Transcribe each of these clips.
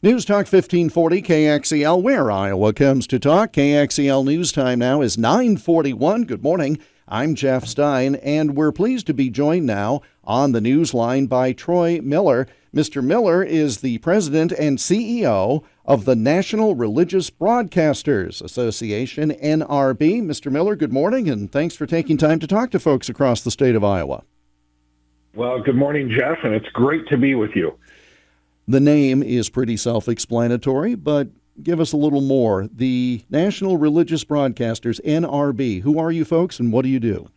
News Talk 1540 KXEL, where Iowa comes to talk. KXEL News Time now is 9:41. Good morning. I'm Jeff Stein, and we're pleased to be joined now on the news line by Troy Miller. Mr. Miller is the president and CEO of the National Religious Broadcasters Association, NRB. Mr. Miller, good morning, and thanks for taking time to talk to folks across the state of Iowa. Well, good morning, Jeff, and it's great to be with you. The name is pretty self-explanatory, but give us a little more. The National Religious Broadcasters, NRB, who are you folks and what do you do?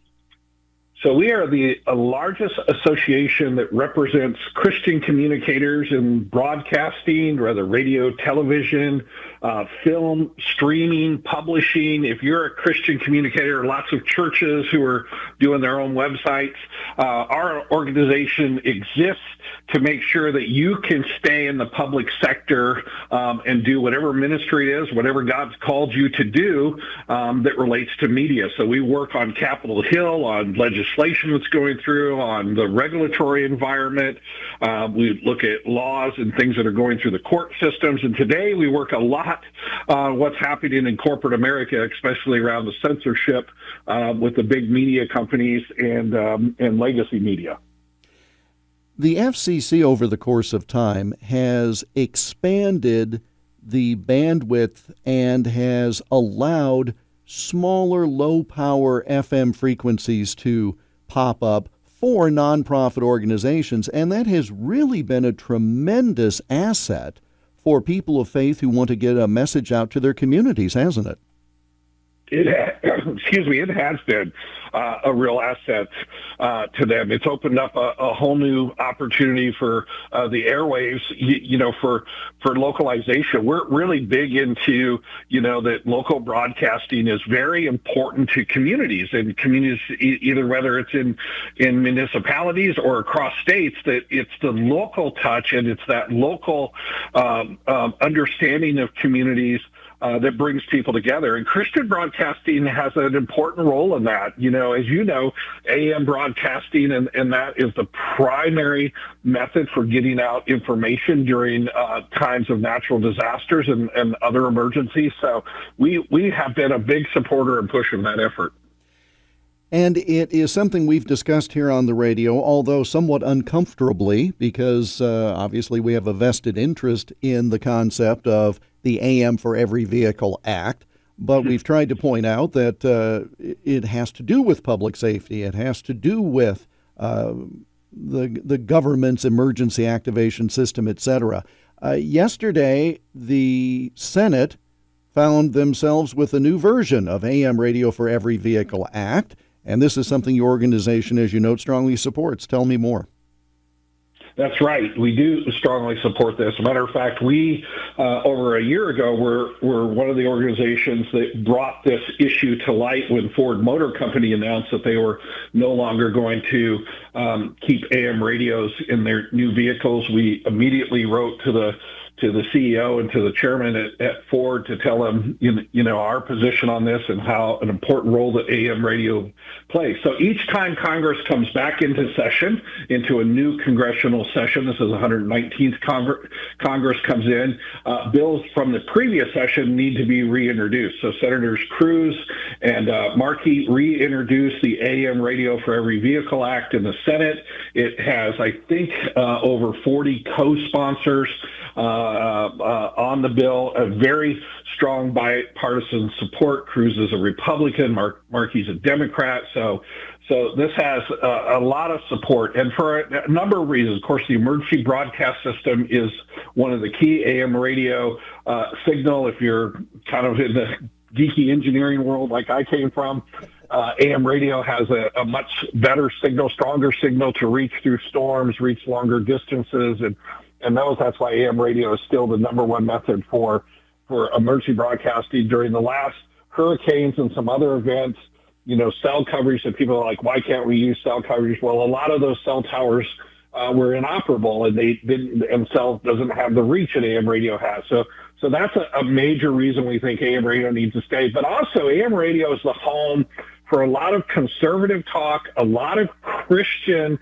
So we are the largest association that represents Christian communicators in broadcasting, whether radio, television, film, streaming, publishing. If you're a Christian communicator, lots of churches who are doing their own websites. Our organization exists to make sure that you can stay in the public sector and do whatever ministry it is, whatever God's called you to do that relates to media. So we work on Capitol Hill, on legislation that's going through, on the regulatory environment. We look at laws and things that are going through the court systems. And today we work a lot on what's happening in corporate America, especially around the censorship with the big media companies and legacy media. The FCC over the course of time has expanded the bandwidth and has allowed smaller, low-power FM frequencies to pop up for nonprofit organizations, and that has really been a tremendous asset for people of faith who want to get a message out to their communities, hasn't it? It has been a real asset to them. It's opened up a whole new opportunity for the airwaves, for localization. We're really big into, that local broadcasting is very important to communities, and communities, either whether it's in municipalities or across states, that it's the local touch and it's that local understanding of communities that brings people together. And Christian broadcasting has an important role in that. As you know, AM broadcasting and that is the primary method for getting out information during times of natural disasters and other emergencies. So we have been a big supporter and pusher in that effort. And it is something we've discussed here on the radio, although somewhat uncomfortably, because obviously we have a vested interest in the concept of the AM for Every Vehicle Act. But we've tried to point out that it has to do with public safety. It has to do with the government's emergency activation system, et cetera. Yesterday, the Senate found themselves with a new version of AM Radio for Every Vehicle Act. And this is something your organization, as you note, strongly supports. Tell me more. That's right. We do strongly support this. As a matter of fact, we, over a year ago, were one of the organizations that brought this issue to light when Ford Motor Company announced that they were no longer going to keep AM radios in their new vehicles. We immediately wrote to the CEO and to the chairman at Ford to tell them, our position on this and how an important role that AM radio plays. So each time Congress comes back into session, into a new congressional session, this is the 119th Congress comes in, bills from the previous session need to be reintroduced. So Senators Cruz and Markey reintroduced the AM Radio for Every Vehicle Act in the Senate. It has, I think, over 40 co-sponsors on the bill, a very strong bipartisan support. Cruz is a Republican, Markey's a Democrat, so this has a lot of support, and for a number of reasons. Of course, the emergency broadcast system is one of the key AM radio signal. If you're kind of in the geeky engineering world like I came from, AM radio has a much better signal, stronger signal to reach through storms, reach longer distances, and that's why AM radio is still the number one method for emergency broadcasting. During the last hurricanes and some other events, cell coverage that people are like, why can't we use cell coverage? Well, a lot of those cell towers were inoperable, and they themselves doesn't have the reach that AM radio has. So that's a major reason we think AM radio needs to stay. But also, AM radio is the home for a lot of conservative talk, a lot of Christian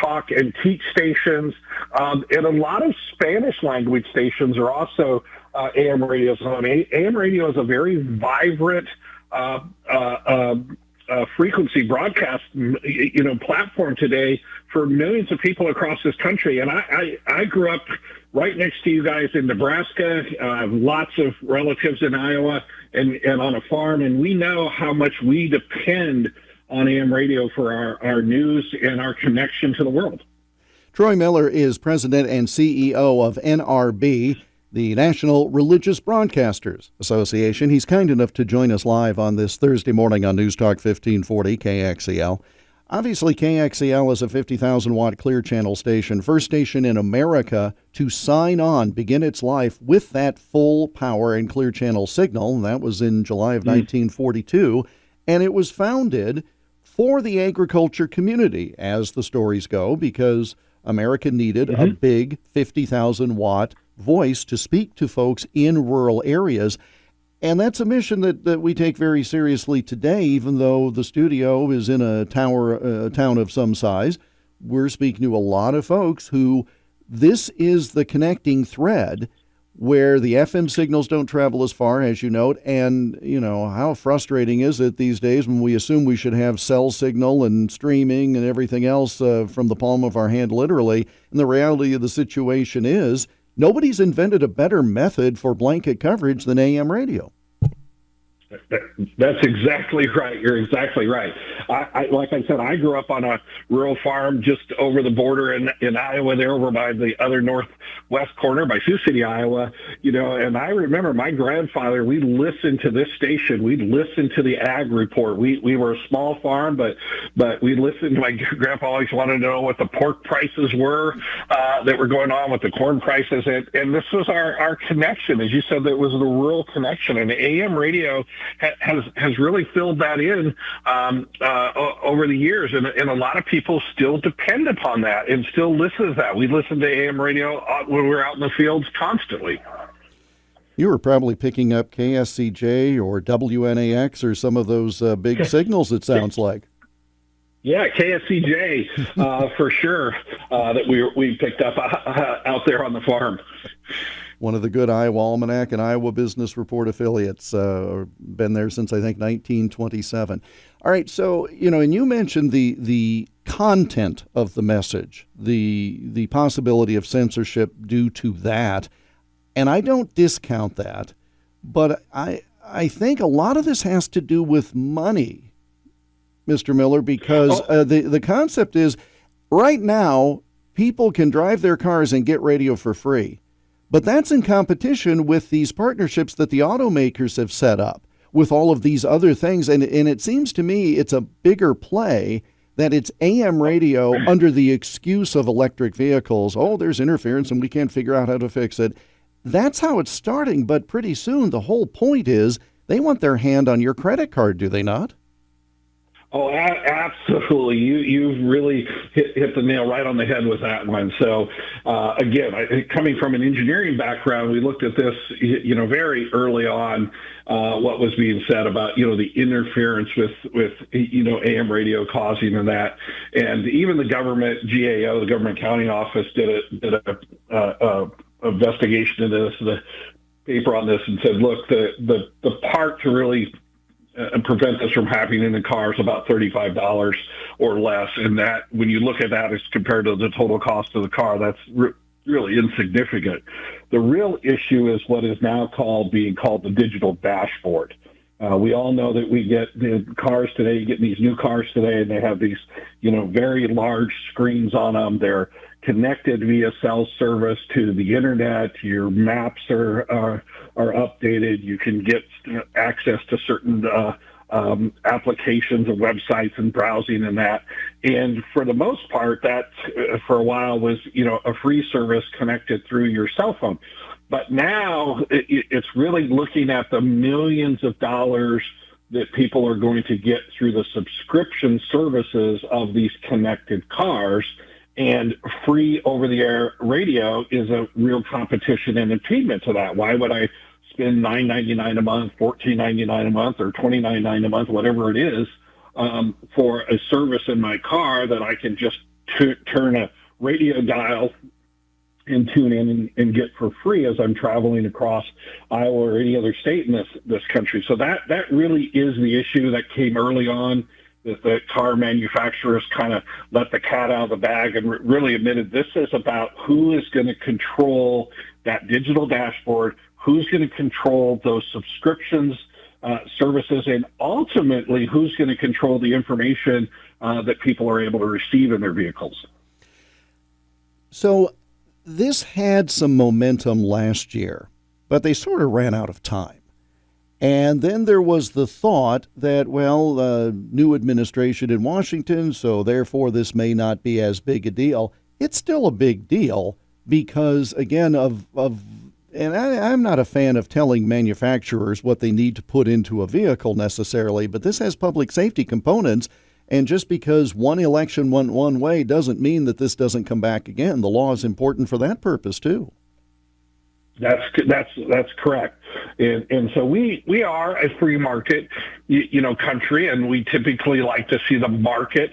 talk and teach stations, and a lot of Spanish language stations are also AM radios on. AM radio is a very vibrant frequency broadcast, platform today for millions of people across this country. And I grew up right next to you guys in Nebraska. I have lots of relatives in Iowa and on a farm, and we know how much we depend on AM radio for our news and our connection to the world. Troy Miller is president and CEO of NRB, the National Religious Broadcasters Association. He's kind enough to join us live on this Thursday morning on News Talk 1540 KXEL. Obviously, KXEL is a 50,000-watt clear channel station, first station in America to begin its life with that full power and clear channel signal. That was in July of 1942, and it was founded for the agriculture community, as the stories go, because America needed a big 50,000-watt voice to speak to folks in rural areas. And that's a mission that we take very seriously today, even though the studio is in a town of some size. We're speaking to a lot of folks who this is the connecting thread where the FM signals don't travel as far, as you note. And, how frustrating is it these days when we assume we should have cell signal and streaming and everything else from the palm of our hand, literally. And the reality of the situation is nobody's invented a better method for blanket coverage than AM radio. That's exactly right. You're exactly right. Like I said, I grew up on a rural farm just over the border in Iowa, there over by the other northwest corner by Sioux City, Iowa. And I remember my grandfather, we listened to this station. We'd listen to the Ag Report. We were a small farm, but we listened. My grandpa always wanted to know what the pork prices were that were going on with the corn prices. And this was our connection. As you said, that was the rural connection. And AM radio has really filled that in over the years, and a lot of people still depend upon that and still listen to that. We listen to AM radio when we're out in the fields constantly. You were probably picking up KSCJ or WNAX or some of those big signals, it sounds like. Yeah, KSCJ for sure that we picked up out there on the farm. One of the good Iowa Almanac and Iowa Business Report affiliates. Been there since, I think, 1927. All right, so, and you mentioned the content of the message, the possibility of censorship due to that, and I don't discount that, but I think a lot of this has to do with money, Mr. Miller, because the concept is right now people can drive their cars and get radio for free. But that's in competition with these partnerships that the automakers have set up with all of these other things. And it seems to me it's a bigger play that it's AM radio under the excuse of electric vehicles. Oh, there's interference and we can't figure out how to fix it. That's how it's starting. But pretty soon the whole point is they want their hand on your credit card, do they not? Oh, absolutely. You've really hit the nail right on the head with that one. So, again, coming from an engineering background, we looked at this, very early on, what was being said about, the interference with AM radio causing and that. And even the government, GAO, the Government Accounting Office, did a investigation into this, the paper on this, and said, look, the part to really and prevent this from happening in the car is about $35 or less. And that, when you look at that as compared to the total cost of the car, that's really insignificant. The real issue is what is now being called the digital dashboard. We all know that we get the cars today, you get these new cars today, and they have these, very large screens on them. They're connected via cell service to the internet. Your maps are updated. You can get access to certain applications and websites and browsing and that. And for the most part, that for a while was, a free service connected through your cell phone. But now it's really looking at the millions of dollars that people are going to get through the subscription services of these connected cars. And free over-the-air radio is a real competition and impediment to that. Why would I spend $9.99 a month, $14.99 a month, or $29.99 a month, whatever it is, for a service in my car that I can just turn a radio dial and tune in and get for free as I'm traveling across Iowa or any other state in this country. So that really is the issue that came early on, that the car manufacturers kind of let the cat out of the bag and really admitted this is about who is going to control that digital dashboard, who's going to control those subscriptions, services, and ultimately who's going to control the information that people are able to receive in their vehicles. So this had some momentum last year, but they sort of ran out of time. And then there was the thought that, well, new administration in Washington, so therefore this may not be as big a deal. It's still a big deal because, again, and I'm not a fan of telling manufacturers what they need to put into a vehicle necessarily, but this has public safety components. And just because one election went one way doesn't mean that this doesn't come back again. The law is important for that purpose, too. That's correct. And so we are a free market, country, and we typically like to see the market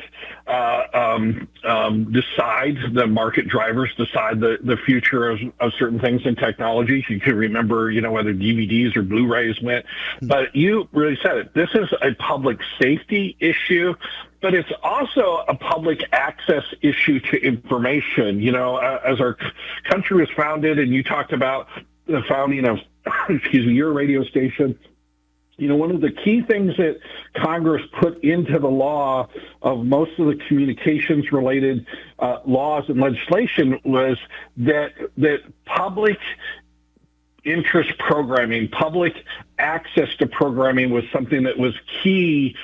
decide, the market drivers decide the future of certain things in technology. You can remember, whether DVDs or Blu-rays went, but you really said it. This is a public safety issue, but it's also a public access issue to information. As our country was founded, and you talked about the founding of, your radio station, one of the key things that Congress put into the law of most of the communications related laws and legislation was that public interest programming, public access to programming was something that was key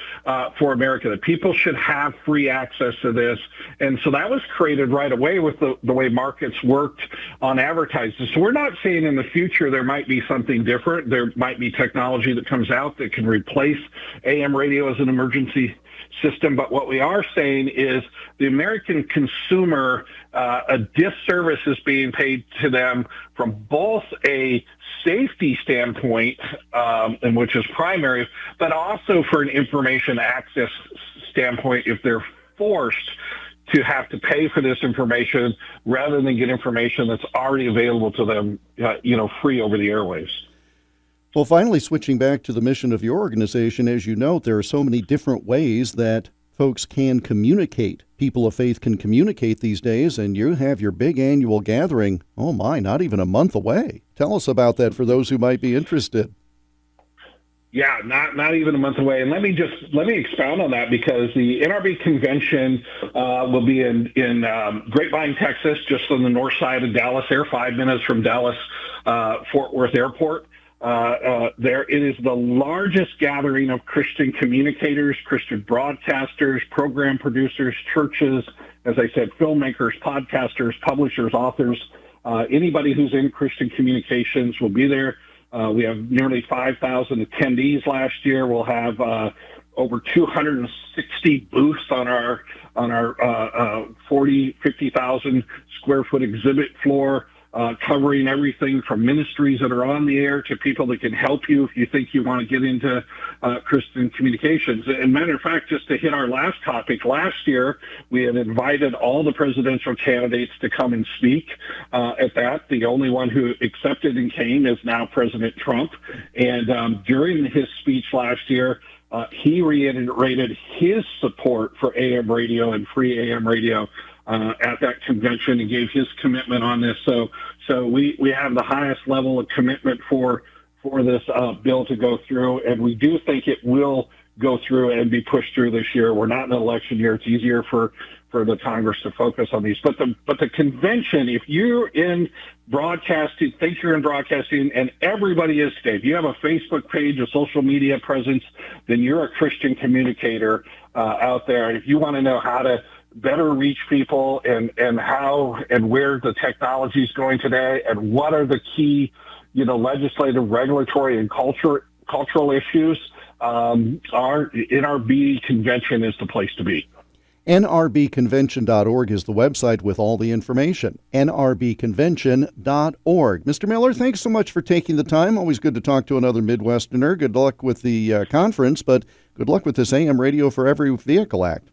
for America, that people should have free access to this. And so that was created right away with the way markets worked on advertising. So we're not saying in the future there might be something different. There might be technology that comes out that can replace AM radio as an emergency system. But what we are saying is the American consumer, a disservice is being paid to them from both a safety standpoint, and which is primary, but also for an information access standpoint if they're forced to have to pay for this information rather than get information that's already available to them, free over the airwaves. Well, finally, switching back to the mission of your organization, as you note, there are so many different ways that folks can communicate. People of faith can communicate these days, and you have your big annual gathering, not even a month away. Tell us about that for those who might be interested. Yeah, not even a month away. And let me expound on that, because the NRB convention will be in Grapevine, Texas, just on the north side of Dallas, 5 minutes from Dallas Fort Worth Airport. It is the largest gathering of Christian communicators, Christian broadcasters, program producers, churches, as I said, filmmakers, podcasters, publishers, authors. Anybody who's in Christian communications will be there. We have nearly 5,000 attendees last year. We'll have over 260 booths on our 50,000 square foot exhibit floor, covering everything from ministries that are on the air to people that can help you if you think you want to get into Christian communications. And matter of fact, just to hit our last topic, last year we had invited all the presidential candidates to come and speak at that. The only one who accepted and came is now President Trump. And during his speech last year, he reiterated his support for AM radio and free AM radio at that convention, and gave his commitment on this. So we have the highest level of commitment for this bill to go through, and we do think it will go through and be pushed through this year. We're not in an election year. It's easier for the Congress to focus on these. But the convention, if you're in broadcasting, think you're in broadcasting, and everybody is today. If you have a Facebook page, a social media presence, then you're a Christian communicator out there. And if you want to know how to better reach people and how and where the technology is going today and what are the key, legislative, regulatory, and cultural issues, our NRB convention is the place to be. NRBconvention.org is the website with all the information. NRBconvention.org. Mr. Miller, thanks so much for taking the time. Always good to talk to another Midwesterner. Good luck with the conference, but good luck with this AM Radio for Every Vehicle Act.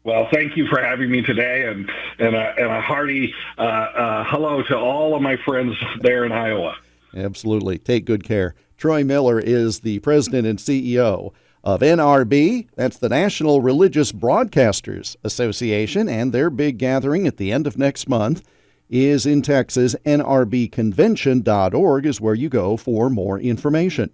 Well, thank you for having me today, and a hearty hello to all of my friends there in Iowa. Absolutely. Take good care. Troy Miller is the president and CEO of NRB. That's the National Religious Broadcasters Association, and their big gathering at the end of next month is in Texas. NRBconvention.org is where you go for more information.